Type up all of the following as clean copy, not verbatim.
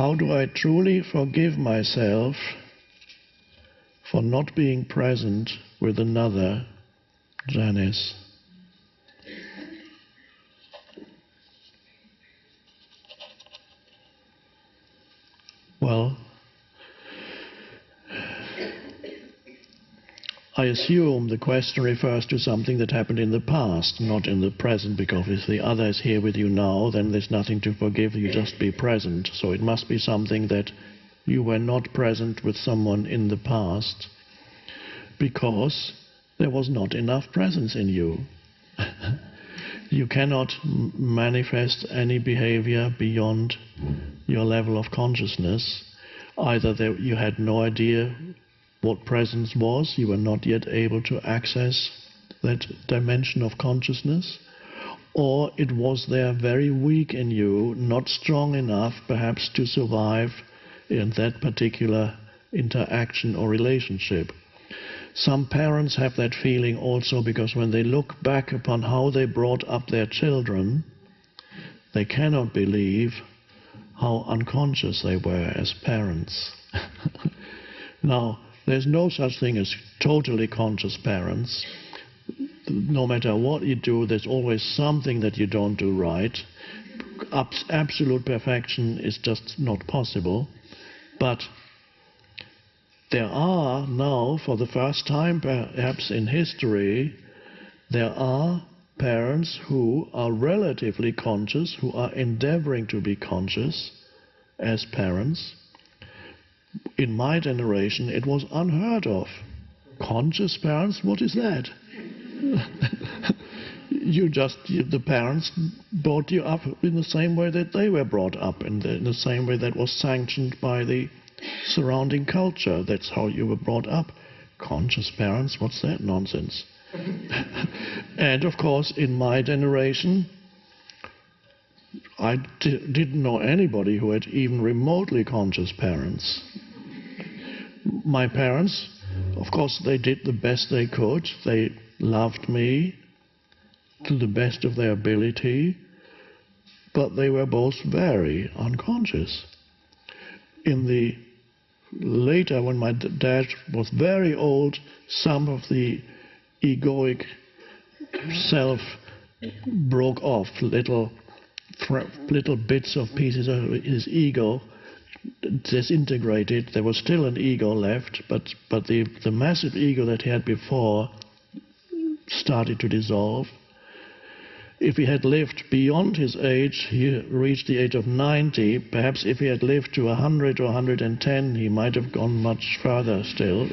How do I truly forgive myself for not being present with another, Janice? Well, I assume the question refers to something that happened in the past, not in the present, because if the other is here with you now, then there's nothing to forgive, you just be present. So it must be something that you were not present with someone in the past because there was not enough presence in you. You cannot manifest any behavior beyond your level of consciousness. Either you had no idea what presence was, you were not yet able to access that dimension of consciousness, or it was there very weak in you, not strong enough perhaps to survive in that particular interaction or relationship. Some parents have that feeling also because when they look back upon how they brought up their children, they cannot believe how unconscious they were as parents. Now, there's no such thing as totally conscious parents. No matter what you do, there's always something that you don't do right. Absolute perfection is just not possible. But there are now, for the first time perhaps in history, there are parents who are relatively conscious, who are endeavoring to be conscious as parents. In my generation, it was unheard of. Conscious parents, what is that? The parents brought you up in the same way that they were brought up, in the same way that was sanctioned by the surrounding culture. That's how you were brought up. Conscious parents, what's that nonsense? And of course, in my generation, I didn't know anybody who had even remotely conscious parents. My parents, of course, they did the best they could. They loved me to the best of their ability, but they were both very unconscious. Later, when my dad was very old, some of the egoic self broke off, little bits of pieces of his ego disintegrated. There was still an ego left, but the massive ego that he had before started to dissolve. If he had lived beyond his age, he reached the age of 90, perhaps if he had lived to 100 or 110, he might have gone much further still.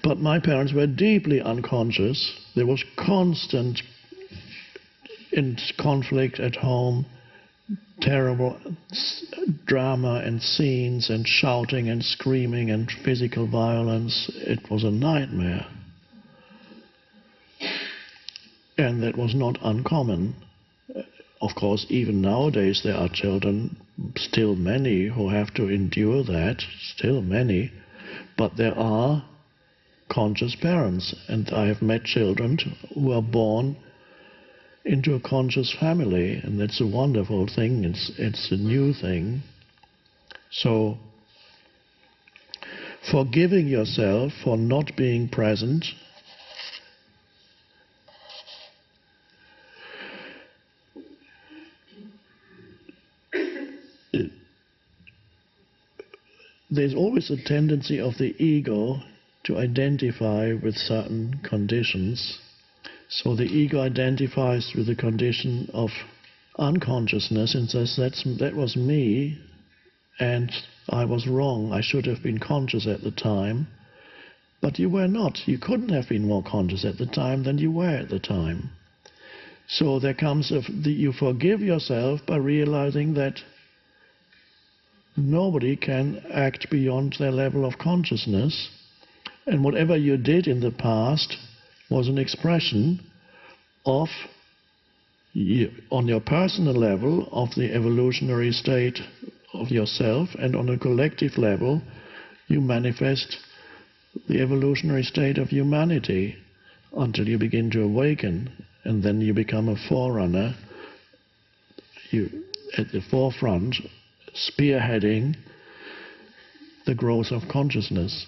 But my parents were deeply unconscious. There was constant conflict at home, terrible drama and scenes and shouting and screaming and physical violence. It was a nightmare. And that was not uncommon. Of course, even nowadays there are children, still many, who have to endure that, still many. But there are conscious parents, and I have met children who are born into a conscious family, and that's a wonderful thing. It's a new thing. So, forgiving yourself for not being present there's always a tendency of the ego to identify with certain conditions. So the ego identifies with the condition of unconsciousness and says, that was me, and I was wrong. I should have been conscious at the time. But you were not. You couldn't have been more conscious at the time than you were at the time. So there comes you forgive yourself by realizing that nobody can act beyond their level of consciousness, and whatever you did in the past was an expression of, on your personal level, of the evolutionary state of yourself, and on a collective level, you manifest the evolutionary state of humanity until you begin to awaken, and then you become a forerunner. at the forefront, spearheading the growth of consciousness.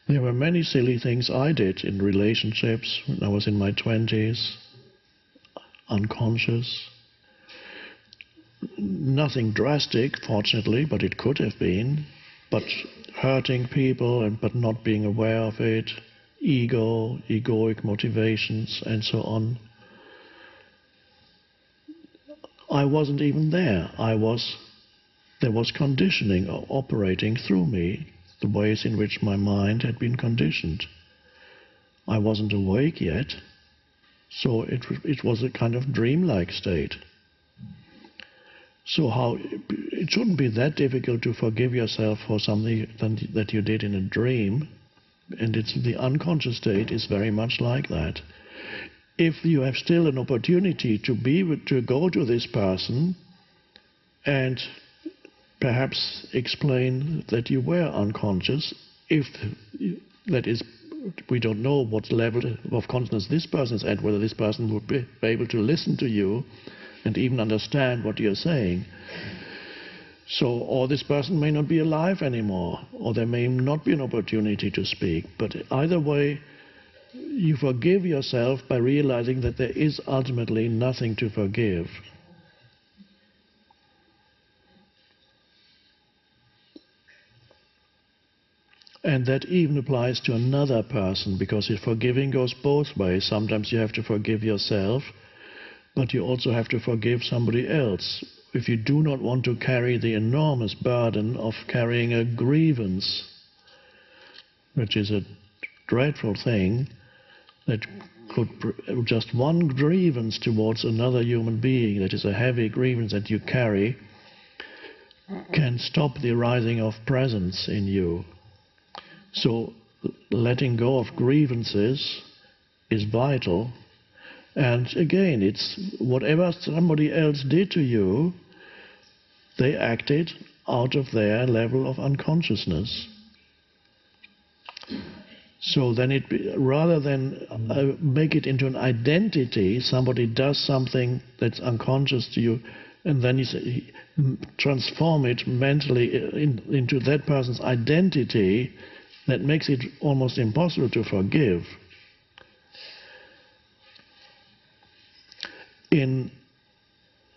There were many silly things I did in relationships when I was in my 20s, unconscious. Nothing drastic, fortunately, but it could have been. But hurting people, but not being aware of it, egoic motivations, and so on. I wasn't even there. There was conditioning operating through me, the ways in which my mind had been conditioned. I wasn't awake yet, so it was a kind of dreamlike state. So it shouldn't be that difficult to forgive yourself for something that you did in a dream, and the unconscious state is very much like that. If you have still an opportunity to go to this person and perhaps explain that you were unconscious, that is, we don't know what level of consciousness this person is at, whether this person would be able to listen to you and even understand what you're saying. Or this person may not be alive anymore, or there may not be an opportunity to speak. But either way, you forgive yourself by realizing that there is ultimately nothing to forgive. And that even applies to another person, because if forgiving goes both ways. Sometimes you have to forgive yourself, but you also have to forgive somebody else. If you do not want to carry the enormous burden of carrying a grievance, which is a dreadful thing, that could, just one grievance towards another human being, that is a heavy grievance that you carry, can stop the arising of presence in you. So letting go of grievances is vital. And again, it's whatever somebody else did to you, they acted out of their level of unconsciousness. So then rather than make it into an identity, somebody does something that's unconscious to you, and then you transform it mentally into that person's identity, that makes it almost impossible to forgive. In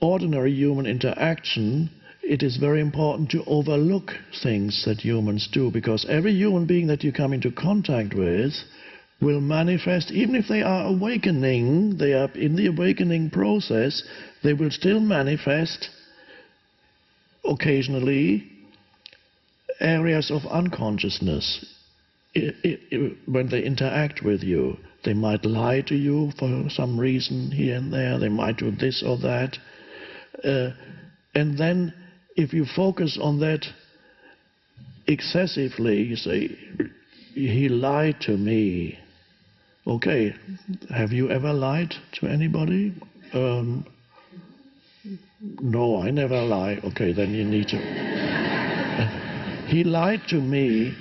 ordinary human interaction, it is very important to overlook things that humans do, because every human being that you come into contact with will manifest, even if they are awakening, they are in the awakening process, they will still manifest occasionally areas of unconsciousness when they interact with you. They might lie to you for some reason here and there. They might do this or that. And then if you focus on that excessively, you say, he lied to me. Okay, have you ever lied to anybody? No, I never lie. Okay, then you need to... He lied to me.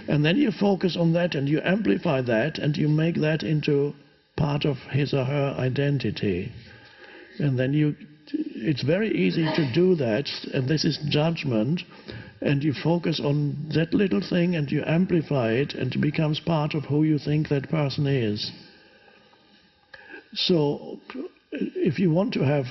And then you focus on that and you amplify that and you make that into part of his or her identity. And then it's very easy to do that, and this is judgment, and you focus on that little thing and you amplify it, and it becomes part of who you think that person is. So if you want to have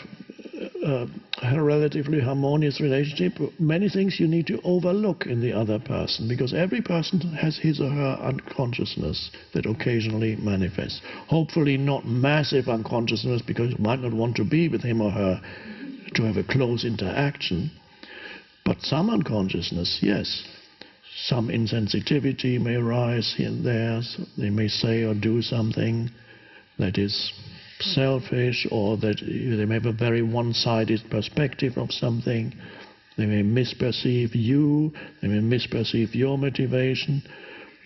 a relatively harmonious relationship, many things you need to overlook in the other person, because every person has his or her unconsciousness that occasionally manifests. Hopefully not massive unconsciousness, because you might not want to be with him or her to have a close interaction, but some unconsciousness, yes. Some insensitivity may arise here and there. So they may say or do something that is selfish, or that they may have a very one-sided perspective of something. They may misperceive you, they may misperceive your motivation,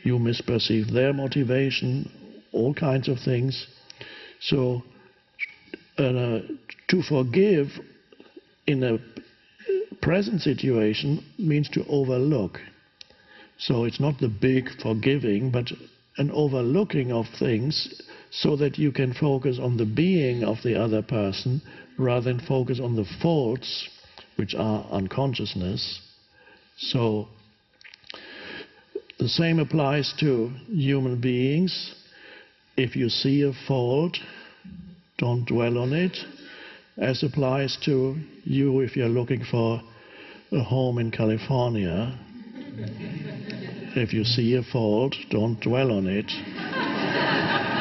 you misperceive their motivation, all kinds of things. So to forgive in a present situation means to overlook. So it's not the big forgiving, but an overlooking of things so that you can focus on the being of the other person rather than focus on the faults, which are unconsciousness. So the same applies to human beings. If you see a fault, don't dwell on it, as applies to you if you're looking for a home in California. If you see a fault, don't dwell on it.